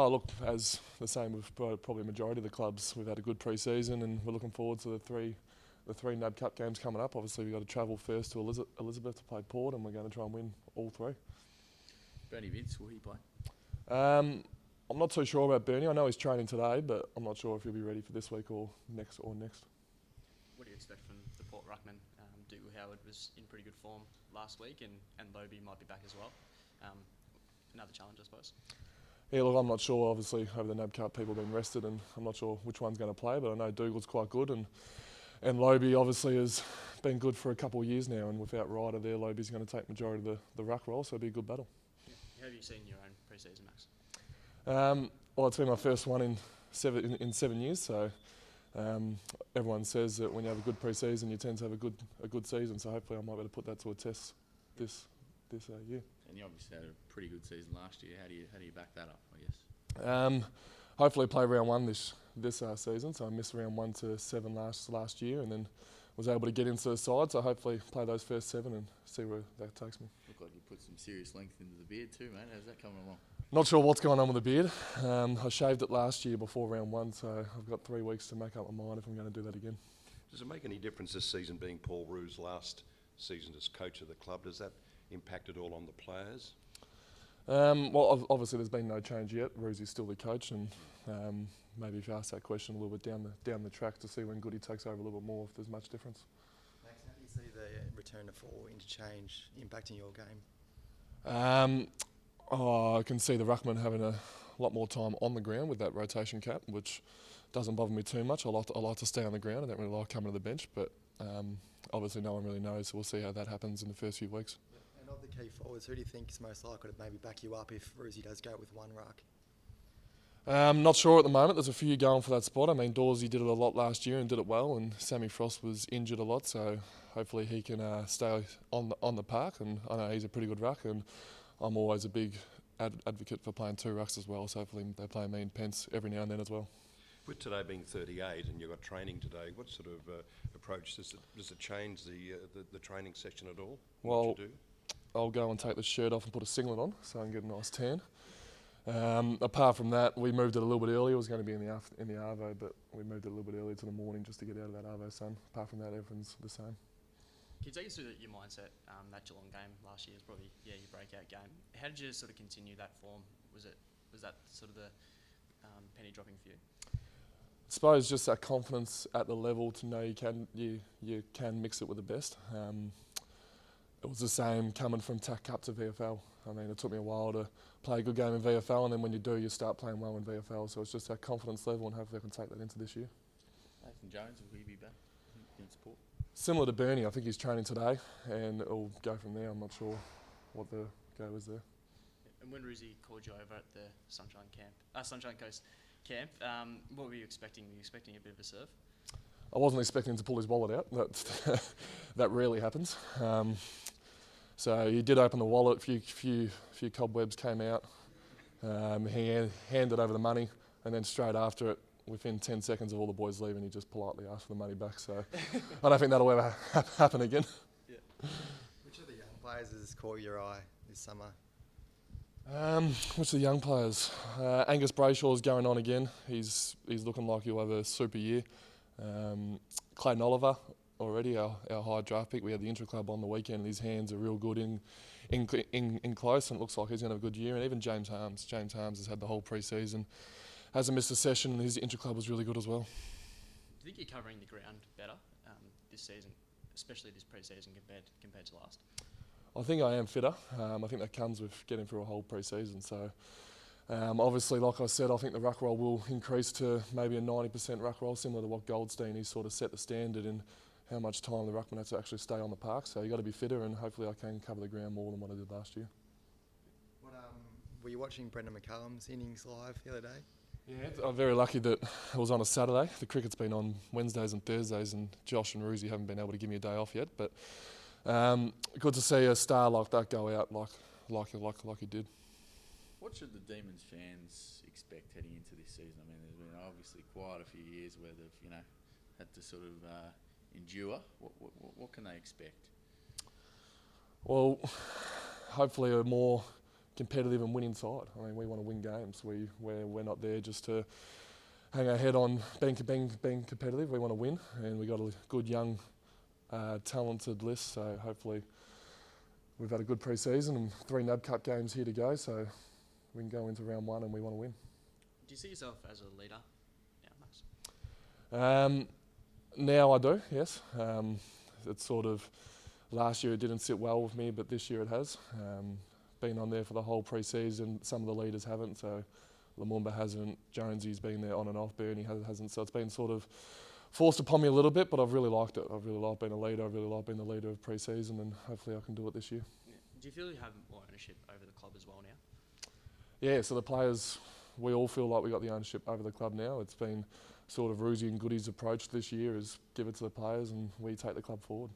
Oh, look, as the same with probably a majority of the clubs, we've had a good pre-season and we're looking forward to the three NAB Cup games coming up. Obviously, we've got to travel first to Elizabeth to play Port, and we're going to try and win all three. Bernie Vince, will he play? I'm not too sure about Bernie. I know he's training today, but I'm not sure if he'll be ready for this week or next. What do you expect from the Port ruckman? Dougal Howard was in pretty good form last week, and Lobie might be back as well. Another challenge, I suppose. Yeah, look, I'm not sure. Obviously, over the NAB Cup, people have been rested, and I'm not sure which one's going to play, but I know Dougal's quite good, and Lobie obviously has been good for a couple of years now, and without Ryder there, Lobie's going to take majority of the ruck role, so it'll be a good battle. How have you seen your own pre-season, Max? Well, it's been my first one in 7 years, so everyone says that when you have a good pre-season, you tend to have a good season, so hopefully I might be able to put that to a test this year. And you obviously had a pretty good season last year. How do you back that up, I guess? Hopefully play round one this season, so I missed round 1 to 7 last year, and then was able to get into the side, so hopefully play those first 7 and see where that takes me. Look like you put some serious length into the beard too, mate. How's that coming along? Not sure what's going on with the beard. I shaved it last year before round 1, so I've got 3 weeks to make up my mind if I'm going to do that again. Does it make any difference this season being Paul Roo's last season as coach of the club? Does that impact at all on the players? Well, obviously there's been no change yet. Roosie's still the coach, and maybe if you ask that question a little bit down the track to see when Goody takes over a little bit more, if there's much difference. Max, how do you see the return to 4 interchange impacting your game? I can see the ruckman having a lot more time on the ground with that rotation cap, which doesn't bother me too much. I like to stay on the ground. I don't really like coming to the bench, but obviously no one really knows, so we'll see how that happens in the first few weeks. And of the key forwards, who do you think is most likely to maybe back you up if Roosie does go with one ruck? Not sure at the moment. There's a few going for that spot. I mean, Dawsey did it a lot last year and did it well, and Sammy Frost was injured a lot, so hopefully he can stay on the park, and I know he's a pretty good ruck, and I'm always a big advocate for playing 2 rucks as well, so hopefully they play me and Pence every now and then as well. With today being 38 and you've got training today, what sort of approach does it change the training section at all? Well, what you do? I'll go and take the shirt off and put a singlet on so I can get a nice tan. Apart from that, we moved it a little bit earlier. It was going to be in the Arvo, but we moved it a little bit earlier to the morning just to get out of that Arvo sun. Apart from that, everything's the same. Can you take us through your mindset? That Geelong game last year was probably your breakout game. How did you sort of continue that form? Was that sort of the penny dropping for you? I suppose just that confidence at the level to know you can mix it with the best. It was the same coming from TAC Cup to VFL. I mean, it took me a while to play a good game in VFL, and then when you do, you start playing well in VFL. So it's just that confidence level, and hopefully I can take that into this year. Nathan Jones, will he be back in support? Similar to Bernie, I think he's training today, and it'll go from there. I'm not sure what the go is there. And when Roosie called you over at the Sunshine Coast camp, what were you expecting? Were you expecting a bit of a serve? I wasn't expecting him to pull his wallet out. That rarely happens. So he did open the wallet. A few cobwebs came out. He handed over the money, and then straight after it, within 10 seconds of all the boys leaving, he just politely asked for the money back. So I don't think that'll ever happen again. Yeah. Which of the young players has caught your eye this summer? Which of the young players? Angus Brayshaw's going on again. He's looking like he'll have a super year. Clayton Oliver already, our high draft pick. We had the intra-club on the weekend, and his hands are real good in close, and it looks like he's going to have a good year. And even James Harms. James Harms has had the whole pre-season. Hasn't missed a session, and his intra-club was really good as well. Do you think you're covering the ground better this season, especially this pre-season compared to last? I think I am fitter. I think that comes with getting through a whole pre-season. So obviously, like I said, I think the ruck roll will increase to maybe a 90% ruck roll, similar to what Goldstein is sort of set the standard in how much time the ruckman has to actually stay on the park. So you've got to be fitter, and hopefully I can cover the ground more than what I did last year. Were you watching Brendan McCullum's innings live the other day? Yeah, I'm very lucky that it was on a Saturday. The cricket's been on Wednesdays and Thursdays, and Josh and Roosie haven't been able to give me a day off yet. But good to see a star like that go out like he did. What should the Demons fans expect heading into this season? I mean, there's been obviously quite a few years where they've had to sort of endure. What can they expect? Well, hopefully a more competitive and winning side. I mean, we want to win games. We're not there just to hang our head on being competitive. We want to win, and we got a good young, talented list. So hopefully, we've had a good pre-season and 3 NAB Cup games here to go. So we can go into round 1 and we want to win. Do you see yourself as a leader? Yeah, Max. Now I do, yes. It's sort of last year it didn't sit well with me, but this year it has. Been on there for the whole pre-season. Some of the leaders haven't, so Lumumba hasn't. Jonesy's been there on and off. Bernie hasn't. So it's been sort of forced upon me a little bit, but I've really liked it. I've really liked being a leader. I've really liked being the leader of pre-season, and hopefully I can do it this year. Yeah. Do you feel you have more ownership over the club as well now? Yeah, so the players, we all feel like we got the ownership over the club now. It's been sort of Roosie and Goody's approach this year is give it to the players and we take the club forward.